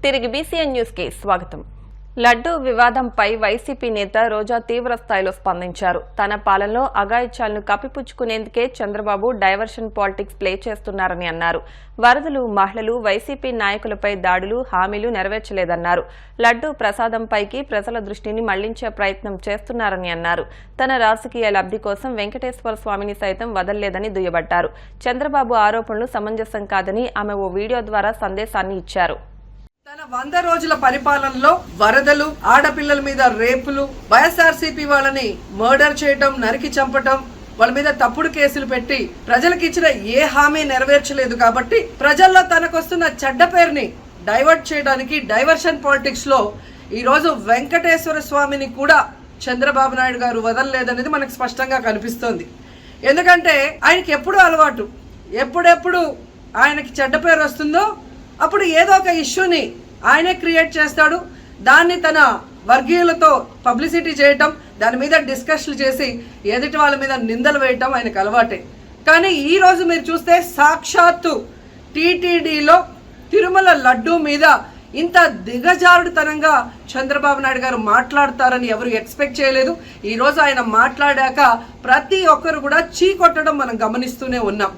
తిరిగి BCN news కి స్వాగతం. లడ్డూ వివాదంపై వైసీపీ నేత రోజా తీవ్ర స్థాయిలో స్పందించారు. తన పాలనలో అఘాయిత్యాలను కప్పిపుచ్చుకునేందుకే చంద్రబాబు డైవర్షన్ పాలిటిక్స్ ప్లే చేస్తున్నారని అన్నారు. వరదలు, మహిళలు, వైసీపీ నాయకులపై దాడులు, హామీలు నెరవేర్చలేదన్నారు. లడ్డూ ప్రసాదంపైకి ప్రజల దృష్టిని మళ్లించే ప్రయత్నం చేస్తున్నారని అన్నారు. తన రాజకీయ లబ్ధి కోసం వెంకటేశ్వర స్వామిని సైతం వదల్లేదని దుయ్యబట్టారు. చంద్రబాబు ఆరోపణలు సమంజసం కాదని ఆమె ఓ వీడియో ద్వారా సందేశాన్ని ఇచ్చారు. తన 100 రోజుల పరిపాలనలో వరదలు, ఆడపిల్లల మీద రేపులు, వైఎస్ఆర్సీపీ వాళ్ళని మర్డర్ చేయటం, నరికి చంపటం, వాళ్ళ మీద తప్పుడు కేసులు పెట్టి ప్రజలకు ఇచ్చిన ఏ హామీ నెరవేర్చలేదు. కాబట్టి ప్రజల్లో తనకొస్తున్న చెడ్డ పేరుని డైవర్ట్ చేయడానికి డైవర్షన్ పాలిటిక్స్ లో ఈరోజు వెంకటేశ్వర స్వామిని కూడా చంద్రబాబు నాయుడు గారు వదలలేదనేది మనకు స్పష్టంగా కనిపిస్తోంది. ఎందుకంటే ఆయనకి ఎప్పుడు అలవాటు, ఎప్పుడెప్పుడు ఆయనకి చెడ్డ పేరు వస్తుందో అప్పుడు ఏదో ఒక ఇష్యూని ఆయనే క్రియేట్ చేస్తాడు. దాన్ని తన వర్గీయులతో పబ్లిసిటీ చేయటం, దాని మీద డిస్కషన్లు చేసి ఎదుటి వాళ్ళ మీద నిందలు వేయటం ఆయనకు అలవాటే. కానీ ఈరోజు మీరు చూస్తే సాక్షాత్తు టీటీడీలో తిరుమల లడ్డూ మీద ఇంత దిగజారుడుతనంగా చంద్రబాబు నాయుడు గారు మాట్లాడతారని ఎవరు ఎక్స్పెక్ట్ చేయలేదు. ఈరోజు ఆయన మాట్లాడాక ప్రతి ఒక్కరు కూడా చీకొట్టడం మనం గమనిస్తూనే ఉన్నాం.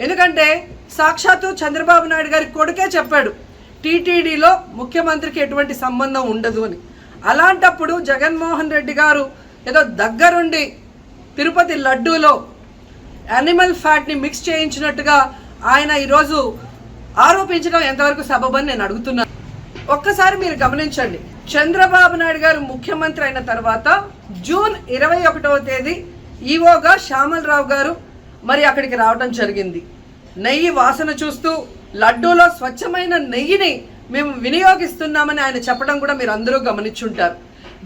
ఎందుకంటే సాక్షాత్తు చంద్రబాబు నాయుడు గారి కొడుకే చెప్పాడు టీటీడీలో ముఖ్యమంత్రికి ఎటువంటి సంబంధం ఉండదు అని. అలాంటప్పుడు జగన్మోహన్ రెడ్డి గారు ఏదో దగ్గరుండి తిరుపతి లడ్డూలో యానిమల్ ఫ్యాట్ని మిక్స్ చేయించినట్టుగా ఆయన ఈరోజు ఆరోపించడం ఎంతవరకు సబబని నేను అడుగుతున్నాను. ఒక్కసారి మీరు గమనించండి, చంద్రబాబు నాయుడు గారు ముఖ్యమంత్రి అయిన తర్వాత జూన్ 21వ తేదీ ఈవోగా శ్యామలరావు గారు మరి అక్కడికి రావడం జరిగింది. నెయ్యి వాసన చూస్తూ లడ్డూలో స్వచ్ఛమైన నెయ్యిని మేము వినియోగిస్తున్నామని ఆయన చెప్పడం కూడా మీరు అందరూ గమనించుంటారు.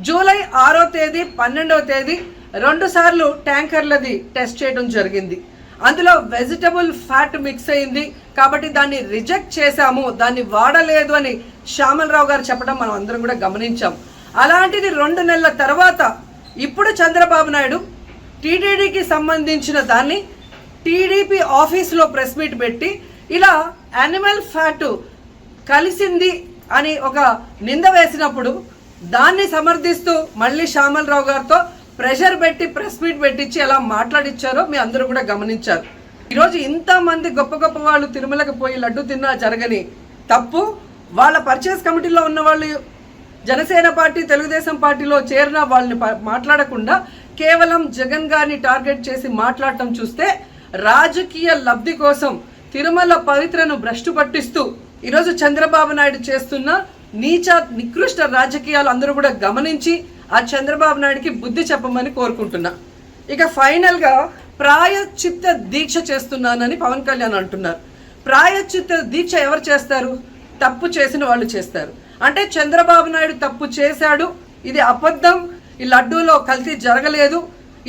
జూలై 6వ తేదీ, 12వ తేదీ 2 సార్లు ట్యాంకర్లది టెస్ట్ చేయడం జరిగింది. అందులో వెజిటబుల్ ఫ్యాట్ మిక్స్ అయింది కాబట్టి దాన్ని రిజెక్ట్ చేశాము, దాన్ని వాడలేదు అని శ్యామలరావు గారు చెప్పడం మనం అందరం కూడా గమనించాం. అలాంటిది 2 నెలల తర్వాత ఇప్పుడు చంద్రబాబు నాయుడు టీటీడీకి సంబంధించిన దాన్ని టీడీపీ ఆఫీస్లో ప్రెస్ మీట్ పెట్టి ఇలా యానిమల్ ఫ్యాట్ కలిసింది అని ఒక నింద వేసినప్పుడు దాన్ని సమర్థిస్తూ మళ్ళీ శ్యామలరావు గారితో ప్రెషర్ పెట్టి ప్రెస్ మీట్ పెట్టించి ఎలా మాట్లాడిచ్చారో మీ అందరూ కూడా గమనించారు. ఈరోజు ఇంతమంది గొప్ప గొప్ప వాళ్ళు తిరుమలకు పోయి లడ్డు తిన్నా జరగని తప్పు వాళ్ళ పర్చేస్ కమిటీలో ఉన్న వాళ్ళు జనసేన పార్టీ, తెలుగుదేశం పార్టీలో చేరిన వాళ్ళని మాట్లాడకుండా కేవలం జగన్ గారిని టార్గెట్ చేసి మాట్లాడటం చూస్తే రాజకీయ లబ్ధి కోసం తిరుమల పవిత్రను భ్రష్టు పట్టిస్తూ ఈరోజు చంద్రబాబు నాయుడు చేస్తున్న నీచ నికృష్ట రాజకీయాలు అందరూ కూడా గమనించి ఆ చంద్రబాబు నాయుడికి బుద్ధి చెప్పమని కోరుకుంటున్నా. ఇక ఫైనల్గా ప్రాయశ్చిత్త దీక్ష చేస్తున్నానని పవన్ కళ్యాణ్ అంటున్నారు. ప్రాయశ్చిత్త దీక్ష ఎవరు చేస్తారు? తప్పు చేసిన వాళ్ళు చేస్తారు. అంటే చంద్రబాబు నాయుడు తప్పు చేశాడు, ఇది అబద్ధం, ఈ లడ్డూలో కల్తీ జరగలేదు,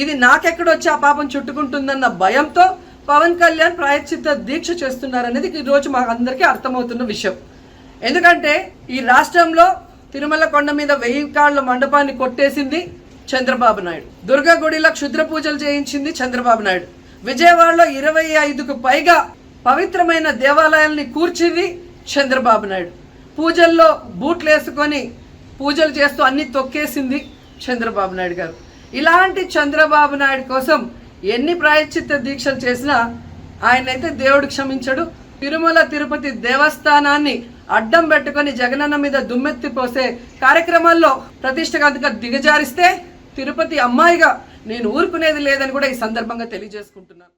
ఇది నాకెక్కడొచ్చి ఆ పాపం చుట్టుకుంటుందన్న భయంతో పవన్ కళ్యాణ్ ప్రాయశ్చిత్త దీక్ష చేస్తున్నారనేది ఈరోజు మాకు అందరికీ అర్థమవుతున్న విషయం. ఎందుకంటే ఈ రాష్ట్రంలో తిరుమల కొండ మీద 1000 కాళ్ళ మండపాన్ని కొట్టేసింది చంద్రబాబు నాయుడు. దుర్గా గుడిలో క్షుద్ర పూజలు చేయించింది చంద్రబాబు నాయుడు. విజయవాడలో 25కు పైగా పవిత్రమైన దేవాలయాల్ని కూర్చింది చంద్రబాబు నాయుడు. పూజల్లో బూట్లు వేసుకొని పూజలు చేస్తూ అన్ని తొక్కేసింది చంద్రబాబు నాయుడు గారు. ఇలాంటి చంద్రబాబు నాయుడు కోసం ఎన్ని ప్రాయశ్చిత్త దీక్షలు చేసినా ఆయనైతే దేవుడు క్షమించడు. తిరుమల తిరుపతి దేవస్థానాన్ని అడ్డం పెట్టుకొని జగనన్న మీద దుమ్మెత్తి పోసే కార్యక్రమాల్లో ప్రతిష్టగా దిగజారిస్తే తిరుపతి అమ్మాయిగా నేను ఊరుకునేది లేదని కూడా ఈ సందర్భంగా తెలియజేసుకుంటున్నాను.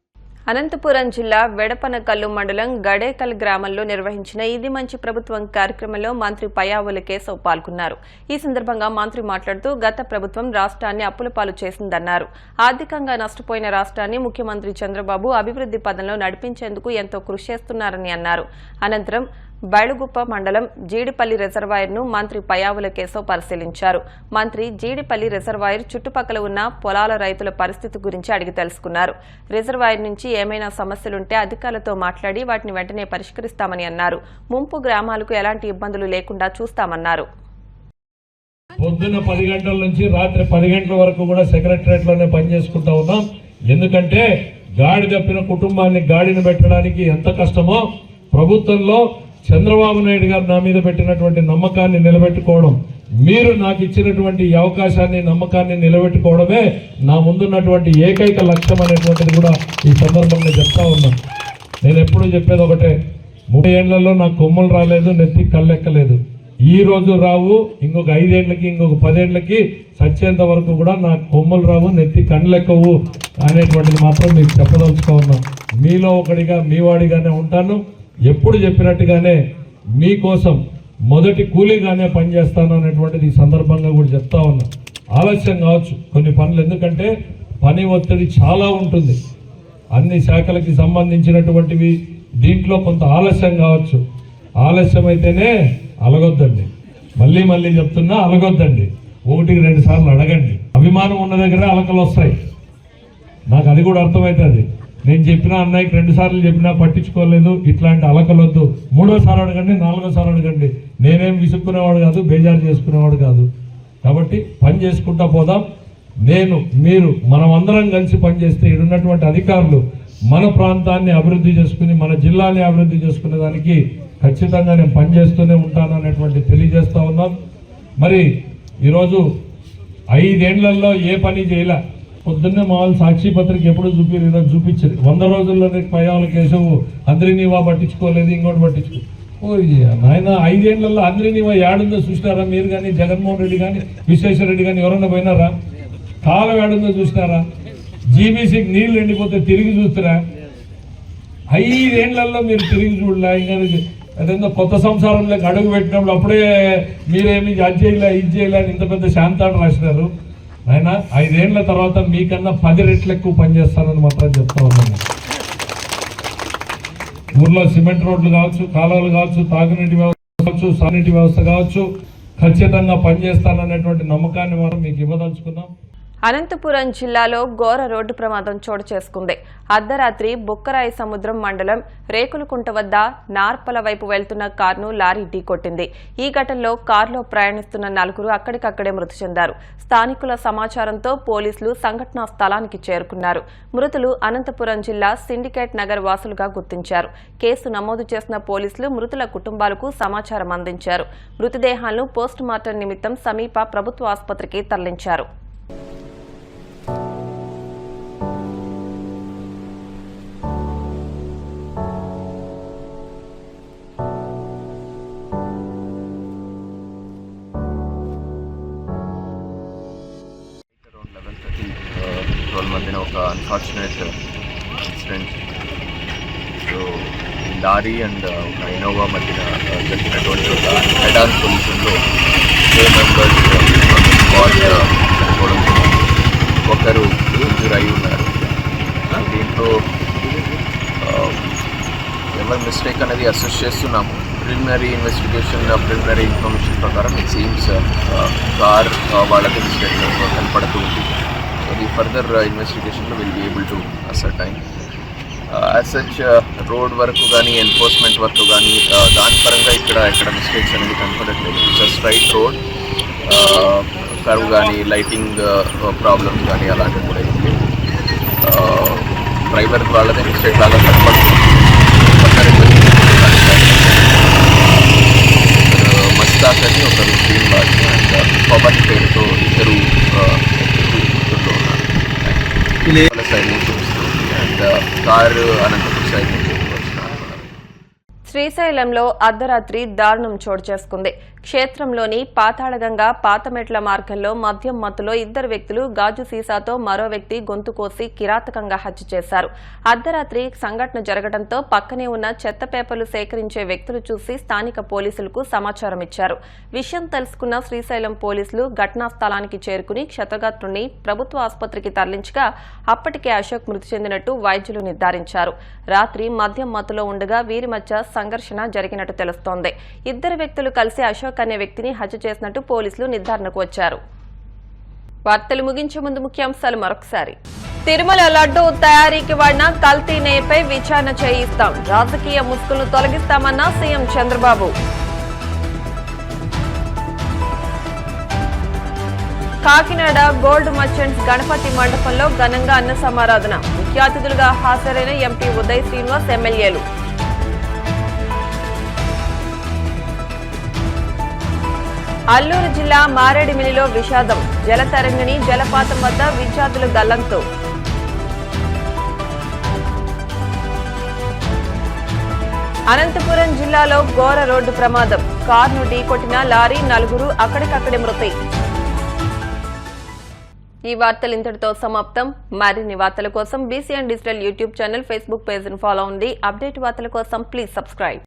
అనంతపురం జిల్లా వెడపనకల్లు మండలం గడేకల్ గ్రామంలో నిర్వహించిన ఇది మంచి ప్రభుత్వం కార్యక్రమంలో మంత్రి పయ్యావుల కేశవ్ పాల్గొన్నారు. ఈ సందర్భంగా మంత్రి మాట్లాడుతూ గత ప్రభుత్వం రాష్ట్రాన్ని అప్పుల పాలు చేసిందన్నారు. ఆర్థికంగా నష్టపోయిన రాష్ట్రాన్ని ముఖ్యమంత్రి చంద్రబాబు అభివృద్ధి పదంలో నడిపించేందుకు ఎంతో కృషి చేస్తున్నారని అన్నారు. అనంతరం బైలుగుప్ప మండలం జీడిపల్లి రిజర్వాయర్ను మంత్రి పయ్యావుల కేశవ్ పరిశీలించారు. మంత్రి జీడిపల్లి రిజర్వాయర్ చుట్టుపక్కల ఉన్న పొలాల రైతుల పరిస్థితి గురించి అడిగి తెలుసుకున్నారు. రిజర్వాయర్ నుంచి ఏమైనా సమస్యలుంటే అధికారులతో మాట్లాడి వాటిని వెంటనే పరిష్కరిస్తామని అన్నారు. ముంపు గ్రామాలకు ఎలాంటి ఇబ్బందులు లేకుండా చూస్తామన్నారు. పొద్దున్న 10 గంటల నుంచి రాత్రి 10 గంటల వరకు కూడా సెక్రటరియట్ లోనే పనిచేసుకుంటా ఉన్నాం. ఎందుకంటే గాడి తప్పిన కుటుంబాన్ని గాడిని పెట్టడానికి ఎంత కష్టమో ప్రభుత్వంలో చంద్రబాబు నాయుడు గారు నా మీద పెట్టినటువంటి నమ్మకాన్ని నిలబెట్టుకోవడం, మీరు నాకు ఇచ్చినటువంటి ఈ అవకాశాన్ని నమ్మకాన్ని నిలబెట్టుకోవడమే నా ముందున్నటువంటి ఏకైక లక్ష్యం అనేటువంటిది కూడా ఈ సందర్భంగా చెప్తా ఉన్నాను. నేను ఎప్పుడూ చెప్పేది ఒకటే, 30 ఏళ్లలో నాకు కొమ్ములు రాలేదు, నెత్తి కళ్ళెక్కలేదు. ఈ రోజు రావు, ఇంకొక 5 ఏళ్లకి, ఇంకొక 10 ఏళ్లకి చచ్చేంత వరకు కూడా నాకు కొమ్ములు రావు, నెత్తి కళ్ళెక్కవు అనేటువంటిది మాత్రం మీకు చెప్పదలుచుకో ఉన్నాను. మీలో ఒకడిగా, మీ వాడిగానే ఉంటాను. ఎప్పుడు చెప్పినట్టుగానే మీకోసం మొదటి కూలీగానే పనిచేస్తాను అనేటువంటిది ఈ సందర్భంగా కూడా చెప్తా ఉన్నా. ఆలస్యం కావచ్చు కొన్ని పనులు, ఎందుకంటే పని ఒత్తిడి చాలా ఉంటుంది, అన్ని శాఖలకి సంబంధించినటువంటివి. దీంట్లో కొంత ఆలస్యం కావచ్చు. ఆలస్యం అయితేనే అలగొద్దండి, మళ్ళీ మళ్ళీ చెప్తున్నా, అలగొద్దండి. 1-2 సార్లు అడగండి. అభిమానం ఉన్న దగ్గర అలకలు వస్తాయి, నాకు అది కూడా అర్థమవుతుంది. నేను చెప్పినా అన్నయ్యకి 2 సార్లు చెప్పినా పట్టించుకోలేదు, ఇట్లాంటి అలకలొద్దు. 3వసారి అడగండి, 4వసారి అడగండి. నేనేం విసుక్కునేవాడు కాదు, బేజారు చేసుకునేవాడు కాదు. కాబట్టి పని చేసుకుంటా పోదాం. నేను, మీరు, మనం అందరం కలిసి పనిచేస్తే ఇడున్నటువంటి అధికారులు మన ప్రాంతాన్ని అభివృద్ధి చేసుకుని, మన జిల్లాని అభివృద్ధి చేసుకునే దానికి ఖచ్చితంగా నేను పనిచేస్తూనే ఉంటాను అనేటువంటి తెలియజేస్తా ఉన్నాను. మరి ఈరోజు 5 ఏళ్లలో ఏ పని చేయలే. పొద్దున్నే మామూలు సాక్షి పత్రిక ఎప్పుడు చూపించింది. 100 రోజుల్లోనే పయ్యావుల కేశవు అందరినీవా పట్టించుకోలేదు, ఇంకోటి పట్టించుకో. నాయన 5 ఏళ్లలో అందరినీవా ఏడుందో చూసినారా మీరు? కానీ జగన్మోహన్ రెడ్డి కానీ, విశ్వేశ్వరరెడ్డి కానీ ఎవరన్నా పోయినారా? కాలం ఏడుందో చూసినారా? జీబీసీకి నీళ్లు ఎండిపోతే తిరిగి చూస్తారా? 5 ఏళ్లలో మీరు తిరిగి చూడలే. ఇంకా అదేందో కొత్త సంసారంలోకి అడుగు పెట్టినప్పుడు అప్పుడే మీరేమి అది చేయలే, ఇది చేయలే అని ఇంత పెద్ద శాంతాన్ని రాసినారు. ఆయన 5 ఏళ్ల తర్వాత మీకన్నా 10 రెట్లు ఎక్కువ పనిచేస్తానని మాత్రం చెప్తా ఉన్నాను. ఊర్లో సిమెంట్ రోడ్లు కావచ్చు, కాలువలు కావచ్చు, తాగునీటి వ్యవస్థ కావచ్చు, సాగునీటి వ్యవస్థ కావచ్చు, ఖచ్చితంగా పనిచేస్తాననేటువంటి నమ్మకాన్ని మనం మీకు ఇవ్వదలుచుకున్నాం. అనంతపురం జిల్లాలో ఘోర రోడ్డు ప్రమాదం చోటు చేసుకుంది. అర్ధరాత్రి బుక్కరాయి సముద్రం మండలం రేకులకుంట వద్ద నార్పల వైపు వెళ్తున్న కారును లారీ ఢీకొట్టింది. ఈ ఘటనలో కారులో ప్రయాణిస్తున్న 4 అక్కడికక్కడే మృతి చెందారు. స్థానికుల సమాచారంతో పోలీసులు సంఘటనా స్థలానికి చేరుకున్నారు. మృతులు అనంతపురం జిల్లా సిండికేట్ నగర్ వాసులుగా గుర్తించారు. కేసు నమోదు చేసిన పోలీసులు మృతుల కుటుంబాలకు సమాచారం అందించారు. మృతదేహాలను పోస్టుమార్టం నిమిత్తం సమీప ప్రభుత్వ ఆసుపత్రికి తరలించారు. మధ్యన ఒక unfortunate incident. So lorry and ఒక ఇన్నోవా మధ్యన జరిగినటువంటి ఒక హెడ్ ఆన్ పొల్యూషన్లో 4 మెంబర్స్ చనిపోవడంతో ఒకరు ఇంజూర్ అయి ఉన్నారు. దీంట్లో ఎవరి మిస్టేక్ అనేది అసెస్ చేస్తున్నాము. ప్రిలిమినరీ ఇన్వెస్టిగేషన్, ప్రిలిమినరీ ఇన్ఫర్మేషన్ ప్రకారం ఇట్ సీమ్స్ కార్ వాళ్ళకి మిస్టేక్ కనపడుతూ ఉంది. The further investigation will be able to ascertain. As such, road వరకు కానీ ఎన్ఫోర్స్మెంట్ వరకు కానీ దాని పరంగా ఇక్కడ మిస్టేక్స్ అనేది కనపడట్లేదు. It's a straight road. Curve కానీ లైటింగ్ ప్రాబ్లమ్స్ కానీ అలాంటివి కూడా ఉంది. డ్రైవర్ వాళ్ళదే మిస్టేక్ లాగా కనపడుతుంది. మస్తాక్ అని ఒకరు స్క్రీన్ బాడీ అండ్ పవన్ పేరుతో ఇద్దరు సైడ్ నుంచి వస్తుంది అండ్ కారు అనంతపురం సైడ్ నుంచి వస్తున్నారు. శ్రీశైలంలో అర్ధరాత్రి దారుణం చోటు చేసుకుంది. క్షేత్రంలోని పాతాళగంగా పాతమెట్ల మార్గంలో మద్యం మత్తులో 2 వ్యక్తులు గాజు సీసాతో మరో వ్యక్తి గొంతు కోసి కిరాతకంగా హత్య చేశారు. అర్ధరాత్రి సంఘటన జరగడంతో పక్కనే ఉన్న చెత్త పేపర్లు సేకరించే వ్యక్తులు చూసి స్థానిక పోలీసులకు సమాచారం ఇచ్చారు. విషయం తెలుసుకున్న శ్రీశైలం పోలీసులు ఘటనా స్థలానికి చేరుకుని క్షతగాత్రుడిని ప్రభుత్వ ఆసుపత్రికి తరలించగా అప్పటికే అశోక్ మృతి చెందినట్టు వైద్యులు నిర్ధారించారు. రాత్రి మద్యం మత్తులో ఉండగా వీరి మధ్య సంఘర్షణ జరిగినట్టు తెలుస్తోంది. 2 వ్యక్తులు కలిసి అశోక్ అనే వ్యక్తిని హత్య చేసినట్టు పోలీసులు నిర్ధారణకు వచ్చారు. వార్తలు ముగించే ముందు ముఖ్యాంశాలు మరొకసారి. తిరుమల లడ్డూ తయారీకి వాడిన కల్తీ నెయ్యిపై విచారణ చేయిస్తాం. రాజకీయ ముసుగులను తొలగిస్తామన్న CM Chandrababu. Kakinada gold merchants Ganapati మండపంలో ఘనంగా అన్న సమారాధన. ముఖ్య అతిథులుగా హాజరైన ఎంపీ ఉదయ్ శ్రీనివాస్, ఎమ్మెల్యేలు. అల్లూరు జిల్లా మారేడుమిల్లిలో విషాదం. జలతరంగిణి జలపాతం వద్ద విద్యార్థులు గల్లంతు. అనంతపురం జిల్లాలో ఘోర రోడ్డు ప్రమాదం. కారును ఢీకొట్టిన లారీ, 4 అక్కడికక్కడే మృతి. ఈ వార్తలు ఇంతటితో సమాప్తం. మరిన్ని వార్తల కోసం BCN digital YouTube channel, Facebook page ను ఫాలో అవ్వండి. అప్డేట్ వార్తల కోసం ప్లీజ్ సబ్స్క్రైబ్.